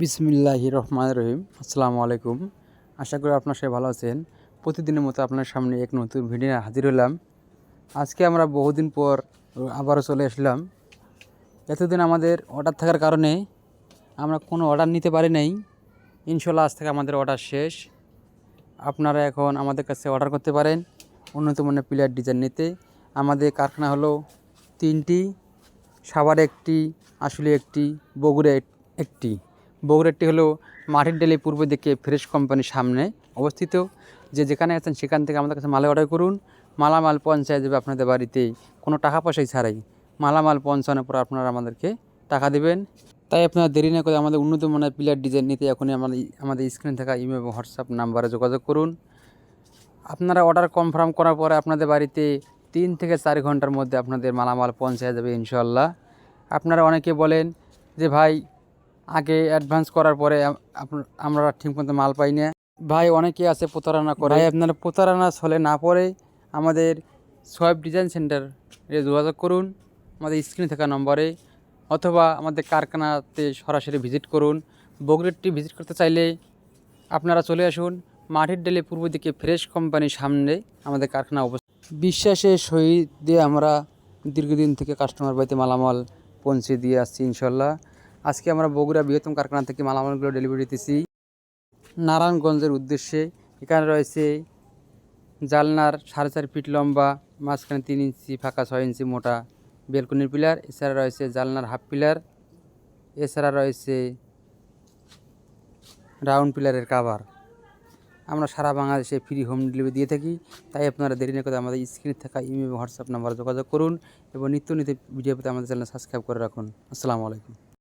বিসমিল্লাহির রহমানির রহিম। আসসালামু আলাইকুম। আশা করি আপনার সবাই ভালো আছেন। প্রতিদিনের মতো আপনার সামনে এক নতুন ভিডিও হাজির হলাম। আজকে আমরা বহুদিন পর আবারও চলে আসলাম। এতদিন আমাদের অর্ডার থাকার কারণে আমরা কোনো অর্ডার নিতে পারি নাই। ইনশাল্লাহ আজ থেকে আমাদের অর্ডার শেষ। আপনারা এখন আমাদের কাছে অর্ডার করতে পারেন উন্নত মানের প্লেয়ার ডিজাইন নিতে। আমাদের কারখানা হলো 3টি, সাভারে একটি, আসলে একটি, বগুড়া একটি। বগুড়াটি হলো মাটির ডেলি পূর্ব দিকে ফ্রেশ কোম্পানির সামনে অবস্থিত। যেখানে আছেন সেখান থেকে আমাদের কাছে মাল অর্ডার করুন। মালামাল পৌঁছায় যাবে আপনাদের বাড়িতে কোনো টাকা পয়সাই ছাড়াই। মালামাল পৌঁছানোর পর আপনারা আমাদেরকে টাকা দেবেন। তাই আপনারা দেরি না করে আমাদের উন্নত মানের প্লেয়ার ডিজাইন নিতে এখনই আমাদের স্ক্রিনে থাকা ইমেল এবং হোয়াটসঅ্যাপ নাম্বারে যোগাযোগ করুন। আপনারা অর্ডার কনফার্ম করার পরে আপনাদের বাড়িতে 3 থেকে 4 ঘন্টার মধ্যে আপনাদের মালামাল পৌঁছে যাবে ইনশাল্লাহ। আপনারা অনেকে বলেন যে ভাই আগে অ্যাডভান্স করার পরে আমরা ঠিকমতো মাল পাই না। ভাই অনেকে আছে প্রতারণা করে। ভাই আপনারা প্রতারণা ছলে না পড়ে আমাদের সোয়েব ডিজাইন সেন্টারে যোগাযোগ করুন আমাদের স্ক্রিনে থাকা নম্বরে, অথবা আমাদের কারখানাতে সরাসরি ভিজিট করুন। বগুড়াটি ভিজিট করতে চাইলে আপনারা চলে আসুন মাটির ডেলে পূর্ব দিকে ফ্রেশ কোম্পানির সামনে আমাদের কারখানা অবস্থিত। বিশ্বাসের সহিত দিয়ে আমরা দীর্ঘদিন থেকে কাস্টমার বাড়িতে মালামাল পৌঁছে দিয়ে আসছি ইনশাল্লাহ। আজকে আমরা বগুড়া বৃহত্তম কারখানা থেকে মালামালগুলো ডেলিভারি দিতেছি নারায়ণগঞ্জের উদ্দেশ্যে। এখানে রয়েছে জালনার 4.5 ফিট লম্বা, মাঝখানে 3 ইঞ্চি ফাঁকা 6 ইঞ্চি মোটা বেলকনির পিলার। এছাড়া রয়েছে জালনার হাফ পিলার। এছাড়া রয়েছে রাউন্ড পিলারের কাভার। আমরা সারা বাংলাদেশে ফ্রি হোম ডেলিভারি দিয়ে থাকি। তাই আপনারা দেরি না করে আমাদের স্ক্রিনে থাকা ইমেল হোয়াটসঅ্যাপ নাম্বারে যোগাযোগ করুন এবং নিত্য ভিডিও পেতে আমাদের চ্যানেল সাবস্ক্রাইব করে রাখুন। আসসালামু আলাইকুম।